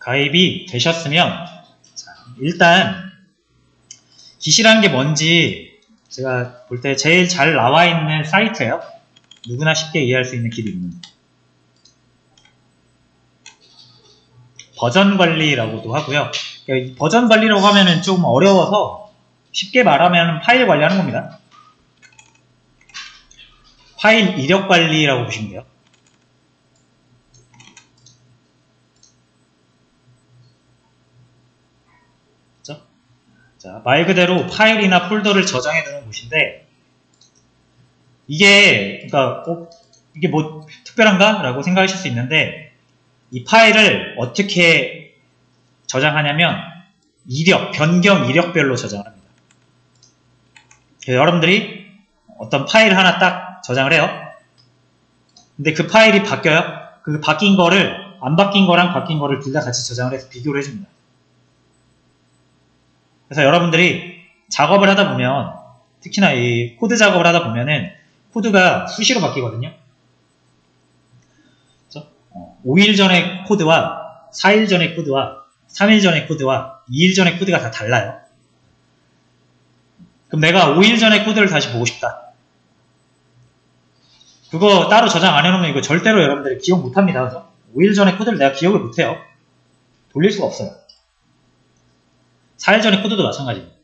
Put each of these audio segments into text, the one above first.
가입이 되셨으면 자, 일단 기시라는 게 뭔지 제가 볼 때 제일 잘 나와 있는 사이트예요. 누구나 쉽게 이해할 수 있는 길이 있는 버전 관리라고도 하고요. 그러니까 버전 관리라고 하면은 좀 어려워서 쉽게 말하면 파일 관리하는 겁니다. 파일 이력 관리라고 보시면 돼요. 그렇죠? 자, 말 그대로 파일이나 폴더를 저장해 두는 곳인데 이게 그러니까 이게 뭐 특별한가? 라고 생각하실 수 있는데 이 파일을 어떻게 저장하냐면 이력, 변경 이력별로 저장합니다. 여러분들이 어떤 파일 하나 딱 저장을 해요. 근데 그 파일이 바뀌어요. 그 바뀐 거를 안 바뀐 거랑 바뀐 거를 둘 다 같이 저장을 해서 비교를 해줍니다. 그래서 여러분들이 작업을 하다 보면 특히나 이 코드 작업을 하다 보면은 코드가 수시로 바뀌거든요. 그렇죠? 5일 전의 코드와 4일 전의 코드와 3일 전의 코드와 2일 전의 코드가 다 달라요. 그럼 내가 5일 전의 코드를 다시 보고 싶다. 그거 따로 저장 안 해놓으면 이거 절대로 여러분들이 기억 못합니다. 그래서 5일 전의 코드를 내가 기억을 못해요. 돌릴 수가 없어요. 4일 전의 코드도 마찬가지입니다.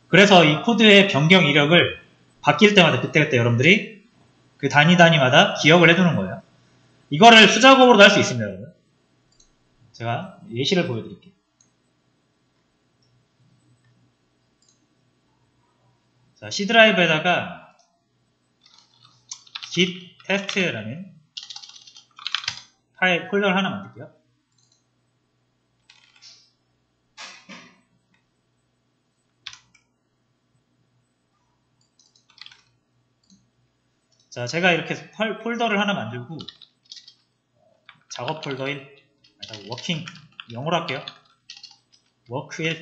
그래서 이 코드의 변경 이력을 바뀔 때마다 그때그때 여러분들이 그 단위마다 기억을 해두는 거예요. 이거를 수작업으로도 할 수 있습니다. 여러분. 제가 예시를 보여드릴게요. 자, C 드라이브에다가 git test라는 파일 폴더를 하나 만들게요. 자, 제가 이렇게 폴더를 하나 만들고 작업 폴더 1, 워킹 영어로 할게요. 워크 1.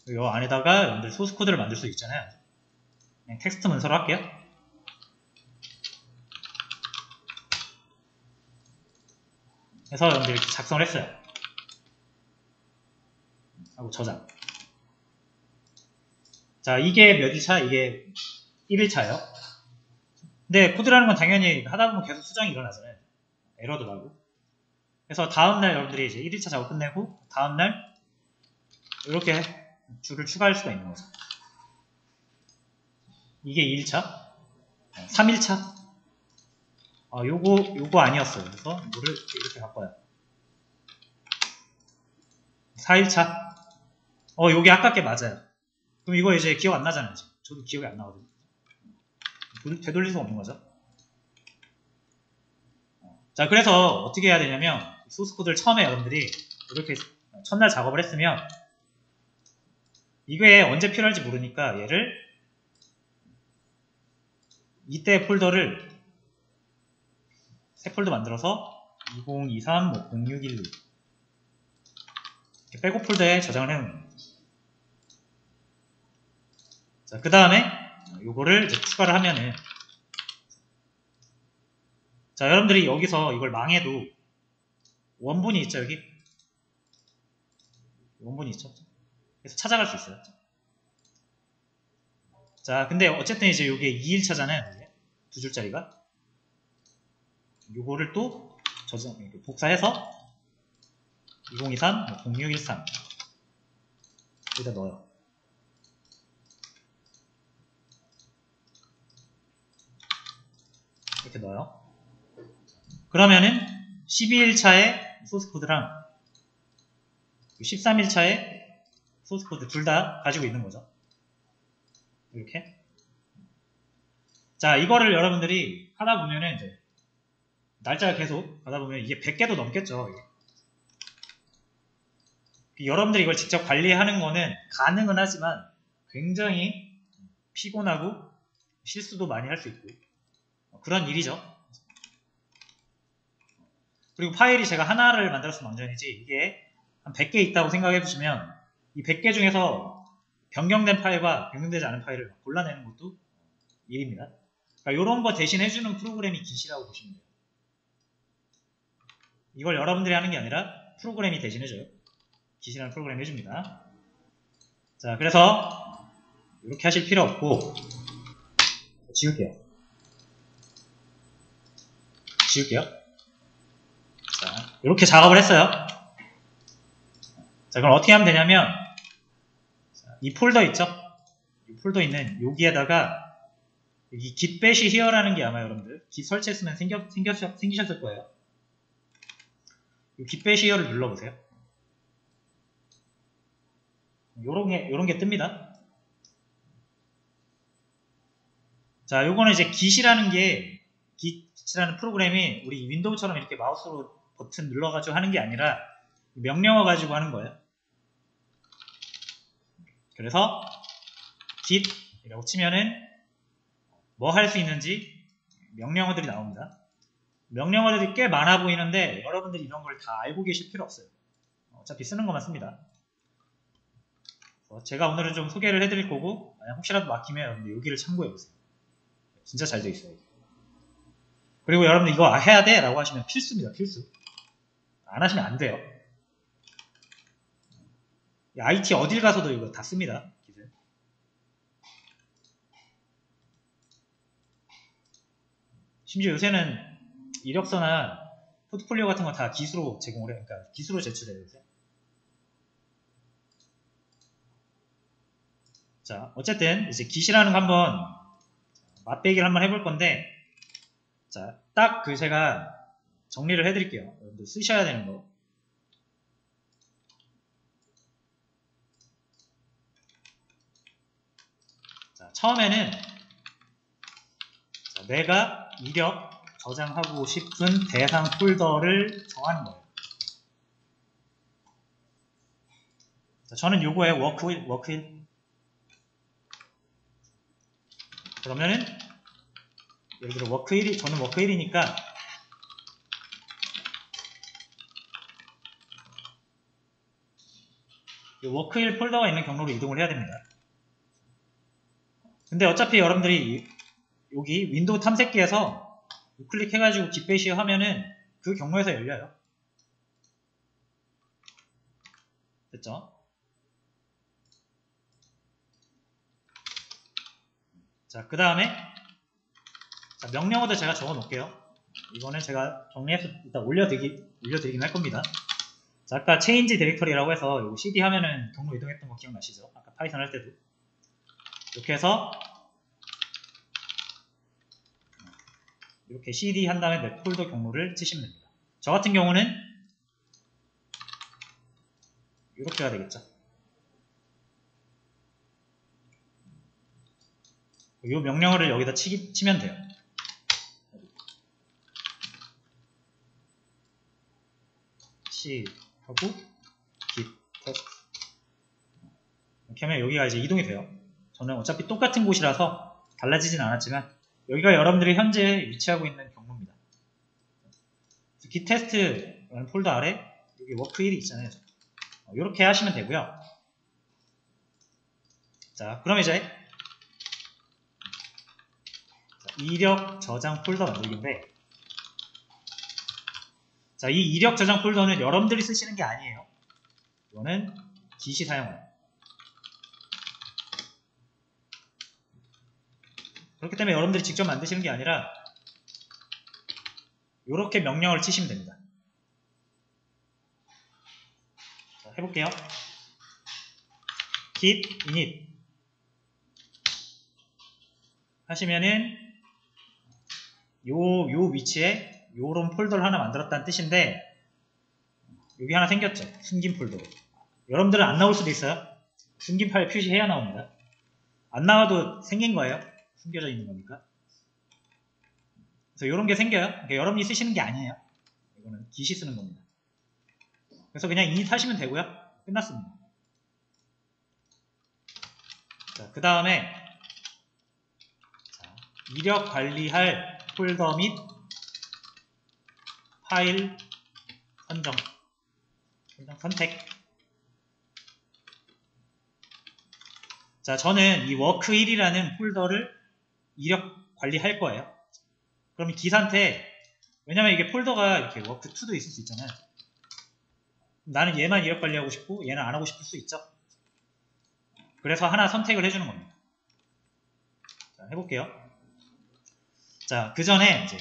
이 안에다가 여러분들 소스 코드를 만들 수 있잖아요. 그냥 텍스트 문서로 할게요. 그래서 여러분들 이렇게 작성을 했어요. 하고 저장. 자, 이게 몇 일차? 이게 1일차예요. 근데 코드라는 건 당연히 하다 보면 계속 수정이 일어나잖아요. 에러도 나고. 그래서 다음날 여러분들이 이제 1일차 작업 끝내고 다음날 이렇게 줄을 추가할 수가 있는 거죠. 이게 2일차. 3일차. 요거 아니었어요. 그래서 이거를 이렇게 바꿔요. 4일차. 요게 아깝게 맞아요. 그럼 이거 이제 기억 안 나잖아요. 저도 기억이 안 나거든요. 되돌릴 수 없는 거죠. 자, 그래서 어떻게 해야 되냐면 소스 코드를 처음에 여러분들이 이렇게 첫날 작업을 했으면 이게 언제 필요할지 모르니까 얘를 이때 폴더를 새 폴더 만들어서 2023 뭐 0612 이렇게 백업 폴더에 저장을 해놓는 거예요. 자, 그 다음에 요거를 이제 추가를 하면은 자, 여러분들이 여기서 이걸 망해도 원본이 있죠, 여기? 원본이 있죠? 그래서 찾아갈 수 있어요. 자, 근데 어쨌든 이제 요게 2일차잖아요. 두 줄짜리가. 요거를 또 복사해서 2023, 0613 여기다 넣어요. 이렇게 넣어요. 그러면은 12일차의 소스 코드랑 13일차의 소스 코드 둘 다 가지고 있는 거죠. 이렇게. 자, 이거를 여러분들이 하다 보면은 이제 날짜가 계속 가다 보면 이게 100개도 넘겠죠. 이게. 여러분들이 이걸 직접 관리하는 거는 가능은 하지만 굉장히 피곤하고 실수도 많이 할 수 있고 그런 일이죠. 그리고 파일이 제가 하나를 만들었으면 완전이지 이게 한 100개 있다고 생각해 보시면 이 100개 중에서 변경된 파일과 변경되지 않은 파일을 골라내는 것도 일입니다. 그러니까 이런 거 대신 해주는 프로그램이 기시라고 보시면 돼요. 이걸 여러분들이 하는 게 아니라 프로그램이 대신해줘요. git이라는 프로그램이 해줍니다. 자, 그래서 이렇게 하실 필요 없고 지울게요. 자, 이렇게 작업을 했어요. 자, 그럼 어떻게 하면 되냐면 이 폴더 있죠? 이 폴더 있는 여기에다가 여기 git bash here라는 게 아마 여러분들 git 설치했으면 생기셨을 거예요. 이 git bash here를 눌러보세요. 요런 게 뜹니다. 자, 요거는 이제 git이라는 프로그램이 우리 윈도우처럼 이렇게 마우스로 버튼 눌러가지고 하는 게 아니라 명령어 가지고 하는 거예요. 그래서 git이라고 치면은 뭐 할 수 있는지 명령어들이 나옵니다. 명령어들이 꽤 많아 보이는데 여러분들이 이런 걸 다 알고 계실 필요 없어요. 어차피 쓰는 것만 씁니다. 제가 오늘은 좀 소개를 해드릴 거고 만약 혹시라도 막히면 여러분들 여기를 참고해보세요. 진짜 잘 돼 있어요. 그리고 여러분들 이거 해야 돼? 라고 하시면 필수입니다. 필수. 안 하시면 안 돼요. IT 어딜 가서도 이거 다 씁니다. 심지어 요새는 이력서나 포트폴리오 같은 거 다 기수로 제공을 해요. 그러니까 기수로 제출해야 돼요. 자, 어쨌든 이제 git이라는 거 한번 맛배기를 한번 해볼 건데, 자, 딱 제가 정리를 해드릴게요. 여러분들 쓰셔야 되는 거. 자, 처음에는 자, 내가 이력 저장하고 싶은 대상 폴더를 정하는 거예요. 자, 저는 요거에 워크힐. 그러면은 예를 들어 저는 워크1이니까 워크1 폴더가 있는 경로로 이동을 해야 됩니다. 근데 어차피 여러분들이 여기 윈도우 탐색기에서 우클릭해가지고 git bash 하면은 그 경로에서 열려요. 됐죠? 자, 그 다음에 명령어도 제가 적어 놓을게요. 이거는 제가 정리해서 일단 올려드리긴 할 겁니다. 자, 아까 change 디렉터리라고 해서 요거 cd 하면은 경로 이동했던 거 기억나시죠? 아까 파이썬 할 때도. 이렇게 해서 이렇게 cd 한 다음에 내 폴더 경로를 치시면 됩니다. 저 같은 경우는 이렇게 해야 되겠죠. 이 명령어를 여기다 치면 돼요. C 하고 git test 이렇게 하면 여기가 이제 이동이 돼요. 저는 어차피 똑같은 곳이라서 달라지진 않았지만 여기가 여러분들이 현재 위치하고 있는 경로입니다. git test라는 폴더 아래 여기 워크1이 있잖아요. 이렇게 하시면 되고요. 자, 그럼 이제 이력 저장 폴더 만들기인데, 자, 이 이력 저장 폴더는 여러분들이 쓰시는 게 아니에요. 이거는 git이 사용해요. 그렇기 때문에 여러분들이 직접 만드시는 게 아니라 이렇게 명령을 치시면 됩니다. 자, 해볼게요. git init 하시면은 요 위치에 요런 폴더를 하나 만들었다는 뜻인데, 여기 하나 생겼죠. 숨긴 폴더. 여러분들은 안 나올 수도 있어요. 숨긴 파일 표시해야 나옵니다. 안 나와도 생긴 거예요. 숨겨져 있는 거니까. 그래서 이런 게 생겨요. 그러니까 여러분이 쓰시는 게 아니에요. 이거는 git이 쓰는 겁니다. 그래서 그냥 init 하시면 되고요. 끝났습니다. 자, 그 다음에 이력 관리할 폴더 및 파일 선택. 자, 저는 이 워크1이라는 폴더를 이력 관리할 거예요. 그럼 기사한테 왜냐면 이게 폴더가 이렇게 워크2도 있을 수 있잖아요. 나는 얘만 이력 관리하고 싶고 얘는 안 하고 싶을 수 있죠. 그래서 하나 선택을 해주는 겁니다. 자, 해볼게요. 자, 그 전에 이제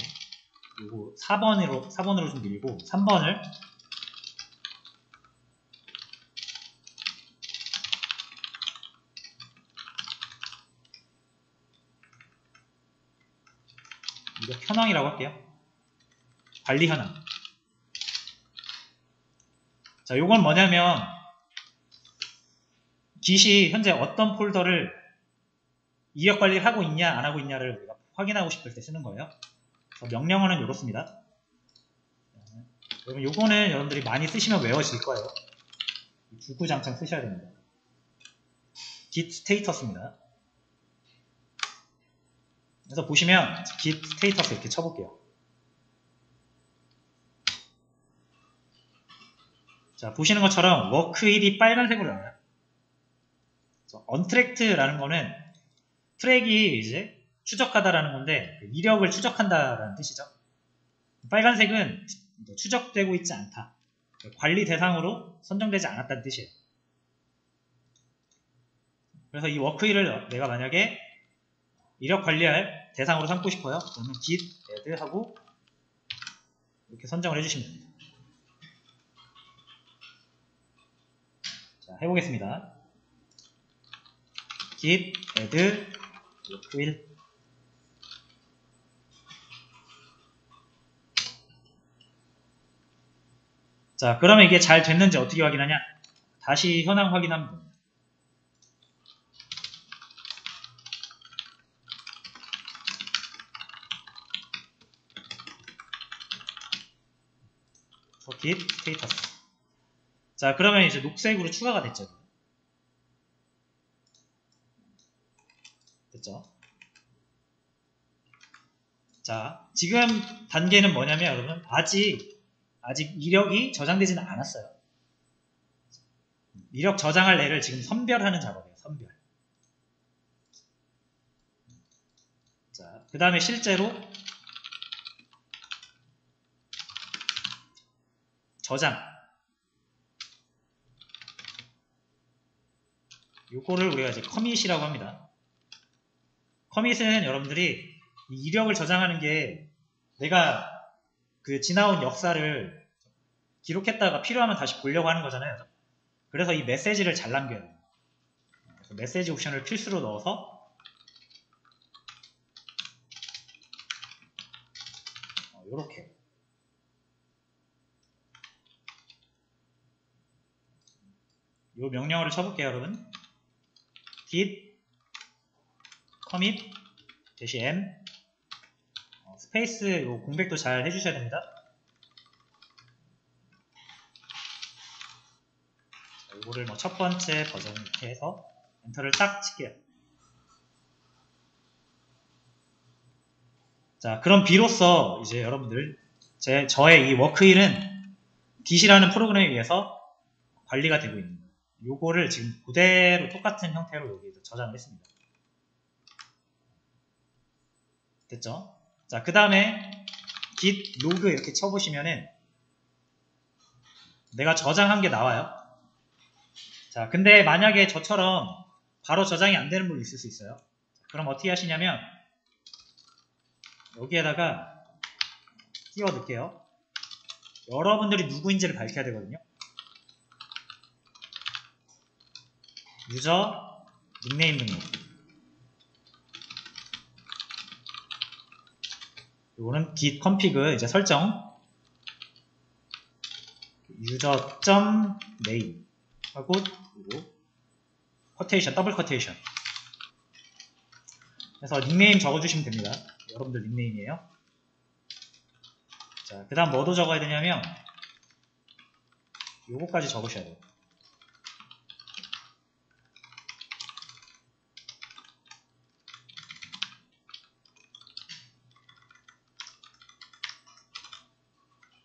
요거 4번으로 좀 밀고 3번을 이거 현황이라고 할게요. 관리 현황. 자, 요건 뭐냐면 Git이 현재 어떤 폴더를 이력 관리를 하고 있냐 안 하고 있냐를 우리가 확인하고 싶을 때 쓰는 거예요. 그래서 명령어는 이렇습니다. 여러분 요거는 여러분들이 많이 쓰시면 외워질 거예요. 주구장창 쓰셔야 됩니다. git 스테이터스입니다. 그래서 보시면 git 스테이터스 이렇게 쳐볼게요. 자, 보시는 것처럼 워크1이 빨간색으로 나와요. 언트랙트라는 거는 트랙이 이제 추적하다라는 건데 이력을 추적한다라는 뜻이죠. 빨간색은 추적되고 있지 않다. 관리 대상으로 선정되지 않았다는 뜻이에요. 그래서 이 워크1을 내가 만약에 이력 관리할 대상으로 삼고 싶어요. 그러면 git add 하고 이렇게 선정을 해주시면 됩니다. 자, 해보겠습니다. git add 워크1. 자, 그러면 이게 잘 됐는지 어떻게 확인하냐? 다시 현황 확인하면 됩니다. git 스테이터스. 자, 그러면 이제 녹색으로 추가가 됐죠. 됐죠? 자, 지금 단계는 뭐냐면 여러분 아직 이력이 저장되지는 않았어요. 이력 저장할 애를 지금 선별하는 작업이에요. 선별. 자, 그 다음에 실제로 저장. 요거를 우리가 이제 커밋이라고 합니다. 커밋은 여러분들이 이 이력을 저장하는 게 내가 그 지나온 역사를 기록했다가 필요하면 다시 보려고 하는 거잖아요. 그래서 이 메시지를 잘 남겨야 돼요. 그래서 메시지 옵션을 필수로 넣어서 이렇게 이 명령어를 쳐볼게요, 여러분. git commit -m 스페이스 요 공백도 잘 해주셔야 됩니다. 이거를 뭐 첫 번째 버전 이렇게 해서 엔터를 딱 칠게요. 자, 그럼 비로소 이제 여러분들 저의 이 워크1은 Git이라는 프로그램에 의해서 관리가 되고 있는 거예요. 요거를 지금 그대로 똑같은 형태로 여기서 저장을 했습니다. 됐죠? 자, 그 다음에 git log 이렇게 쳐보시면은 내가 저장한 게 나와요. 자, 근데 만약에 저처럼 바로 저장이 안 되는 분이 있을 수 있어요. 그럼 어떻게 하시냐면 여기에다가 끼워 넣을게요. 여러분들이 누구인지를 밝혀야 되거든요. 유저 닉네임 등록. 이거는 git config 이제 설정 user.name 하고 그리고 커테이션 더블 커테이션 그래서 닉네임 적어주시면 됩니다. 여러분들 닉네임이에요. 자, 그 다음 뭐도 적어야 되냐면 요거까지 적으셔야 돼요.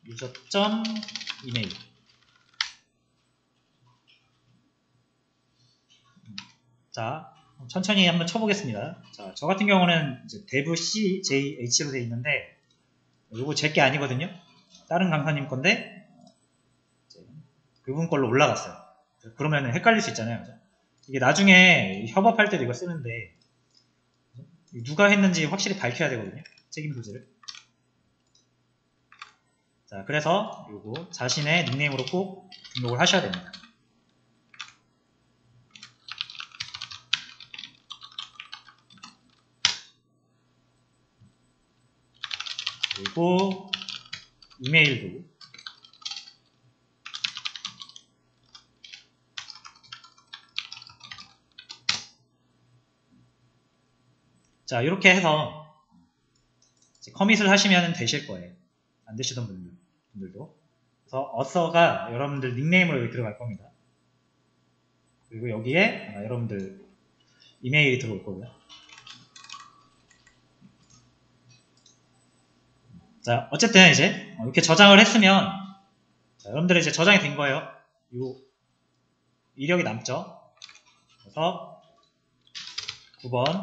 user.email. 자, 천천히 한번 쳐보겠습니다. 자, 저 같은 경우는 이제 dev CJH로 되어 있는데 요거 제 게 아니거든요. 다른 강사님 건데 그분 걸로 올라갔어요. 그러면 헷갈릴 수 있잖아요. 그죠? 이게 나중에 협업할 때도 이거 쓰는데 누가 했는지 확실히 밝혀야 되거든요. 책임 소재를. 자, 그래서 요거 자신의 닉네임으로 꼭 등록을 하셔야 됩니다. 그리고 이메일도 자, 이렇게 해서 커밋을 하시면 되실 거예요. 안 되시던 분들도. 그래서 어서가 여러분들 닉네임으로 여기 들어갈 겁니다. 그리고 여기에 여러분들 이메일이 들어올 거고요. 자, 어쨌든 이제 이렇게 저장을 했으면 자, 여러분들 이제 저장이 된 거예요. 요 이력이 남죠. 그래서 9번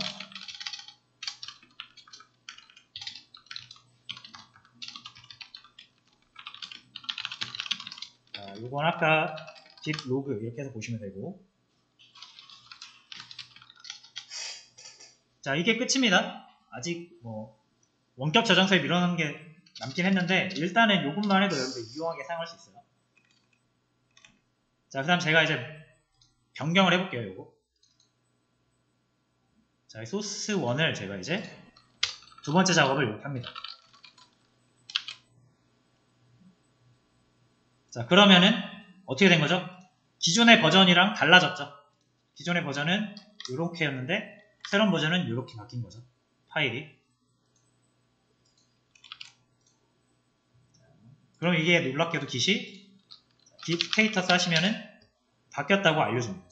자, 요건 아까 딥 로그 이렇게 해서 보시면 되고 자, 이게 끝입니다. 아직 뭐 원격 저장소에 밀어넣은 게 남긴 했는데 일단은 요것만 해도 여러분들 유용하게 사용할 수 있어요. 자, 그 다음 제가 이제 변경을 해볼게요. 요거 자, 소스 1을 제가 이제 두 번째 작업을 이렇게 합니다. 자, 그러면은 어떻게 된 거죠? 기존의 버전이랑 달라졌죠. 기존의 버전은 이렇게였는데 새로운 버전은 이렇게 바뀐 거죠. 파일이. 그럼 이게 놀랍게도 깃이 git 스테이터스 하시면은 바뀌었다고 알려줍니다.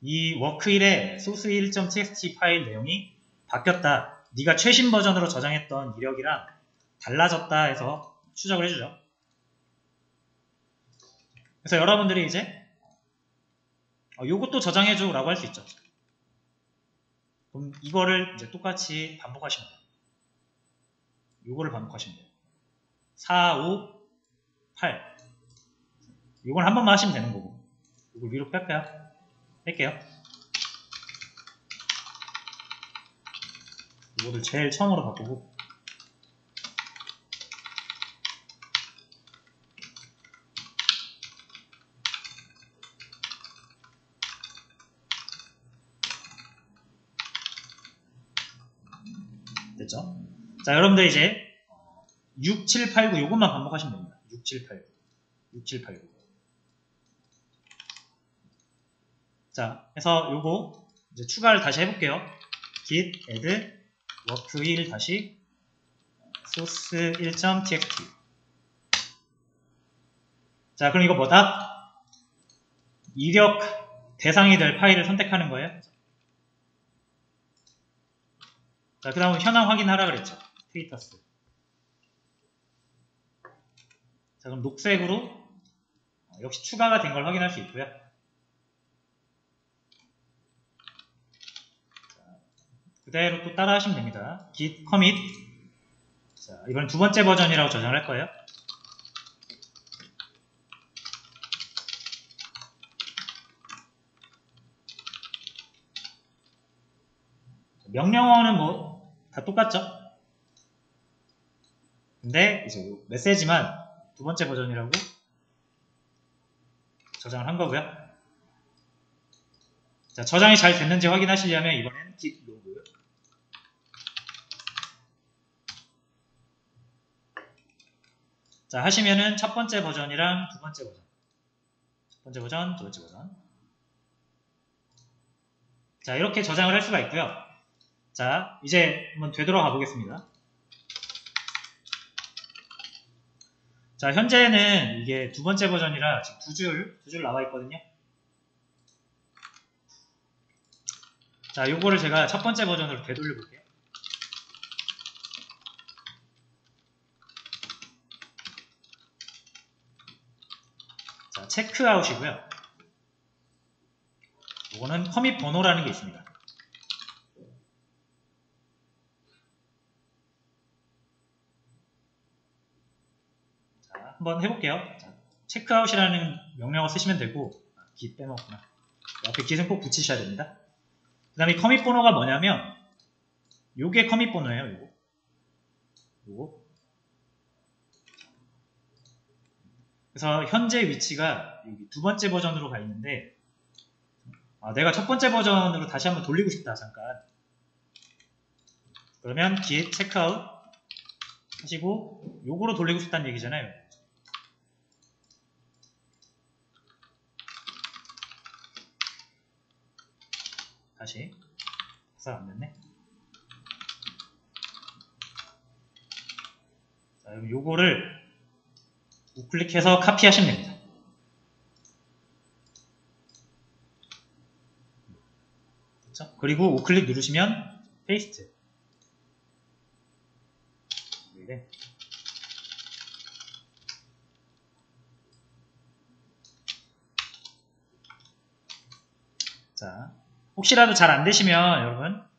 이 워크1의 source1.txt 파일 내용이 바뀌었다. 네가 최신 버전으로 저장했던 이력이랑 달라졌다 해서 추적을 해주죠. 그래서 여러분들이 이제 요것도 저장해줘 라고 할 수 있죠. 그럼 이거를 이제 똑같이 반복하시면 돼요. 요거를 반복하시면 돼요. 4, 5, 8 요걸 한 번만 하시면 되는 거고 요걸 위로 뺄게요. 요거를 제일 처음으로 바꾸고 됐죠? 자, 여러분들 이제 6, 7, 8, 9 요것만 반복하시면 됩니다. 6, 7, 8, 9 6, 7, 8, 9 자, 해서 요거 이제 추가를 다시 해볼게요. git add work1 다시 source 1.txt 자, 그럼 이거 뭐다? 이력 대상이 될 파일을 선택하는 거예요. 자, 그 다음 현황 확인하라 그랬죠. 스테이터스. 자, 그럼 녹색으로 역시 추가가 된 걸 확인할 수 있고요. 자, 그대로 또 따라 하시면 됩니다. git commit. 자, 이번 두 번째 버전이라고 저장을 할 거예요. 명령어는 뭐 다 똑같죠? 근데 이제 메시지만 두 번째 버전이라고 저장을 한 거고요. 자, 저장이 잘 됐는지 확인하시려면 이번엔 git log 자, 하시면은 첫 번째 버전이랑 두 번째 버전 첫 번째 버전, 두 번째 버전 자, 이렇게 저장을 할 수가 있고요. 자, 이제 한번 되돌아가 보겠습니다. 자, 현재는 이게 두 번째 버전이라 지금 두 줄 나와 있거든요. 자, 요거를 제가 첫 번째 버전으로 되돌려 볼게요. 자, 체크아웃이고요. 요거는 커밋 번호라는 게 있습니다. 한번 해볼게요. 자, 체크아웃이라는 명령어 쓰시면 되고, git 빼먹었구나. 앞에 git은 꼭 붙이셔야 됩니다. 그 다음에 커밋 번호가 뭐냐면, 요게 커밋 번호예요, 요거. 그래서 현재 위치가 여기 두 번째 버전으로 가 있는데, 내가 첫 번째 버전으로 다시 한번 돌리고 싶다, 잠깐. 그러면 git checkout 하시고, 요거로 돌리고 싶다는 얘기잖아요. 다시. 잘 안 됐네. 자, 그럼 요거를 우클릭해서 카피하시면 됩니다. 그렇죠? 그리고 우클릭 누르시면 페이스트. 이래. 자, 혹시라도 잘 안 되시면 여러분,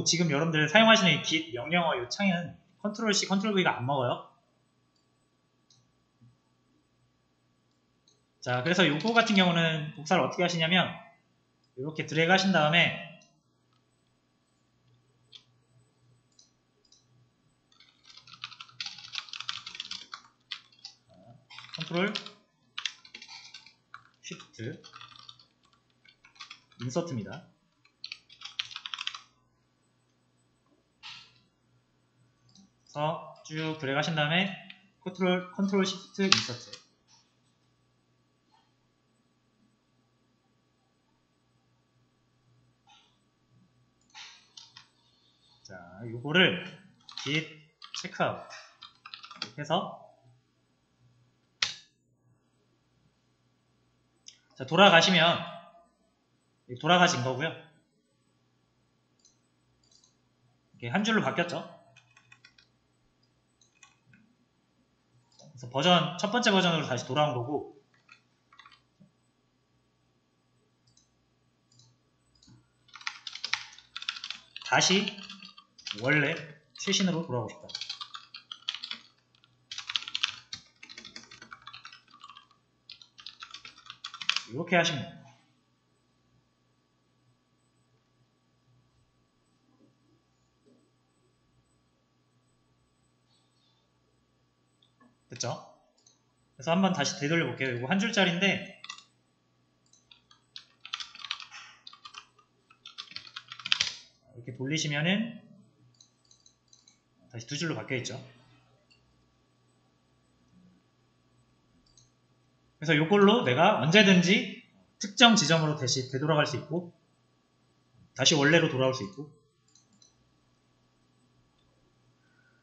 지금 여러분들 사용하시는 이 git 명령어 이 창은 컨트롤 C, 컨트롤 V가 안 먹어요. 자, 그래서 요거 같은 경우는 복사를 어떻게 하시냐면 이렇게 드래그 하신 다음에 컨트롤 쉬프트 인서트입니다. 그래서 쭉 드래그 하신 다음에 컨트롤 쉬프트 인서트. 자, 요거를 git checkout 이렇게 해서 자, 돌아가시면 돌아가신 거고요. 이렇게 한 줄로 바뀌었죠. 그래서 첫 번째 버전으로 다시 돌아온 거고, 다시 원래 최신으로 돌아오고 싶다. 이렇게 하시면 됩니다. 됐죠? 그래서 한번 다시 되돌려 볼게요. 이거 한 줄짜리인데 이렇게 돌리시면은 다시 두 줄로 바뀌어 있죠. 그래서 이걸로 내가 언제든지 특정 지점으로 다시 되돌아갈 수 있고 다시 원래로 돌아올 수 있고,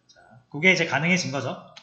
자, 그게 이제 가능해진 거죠.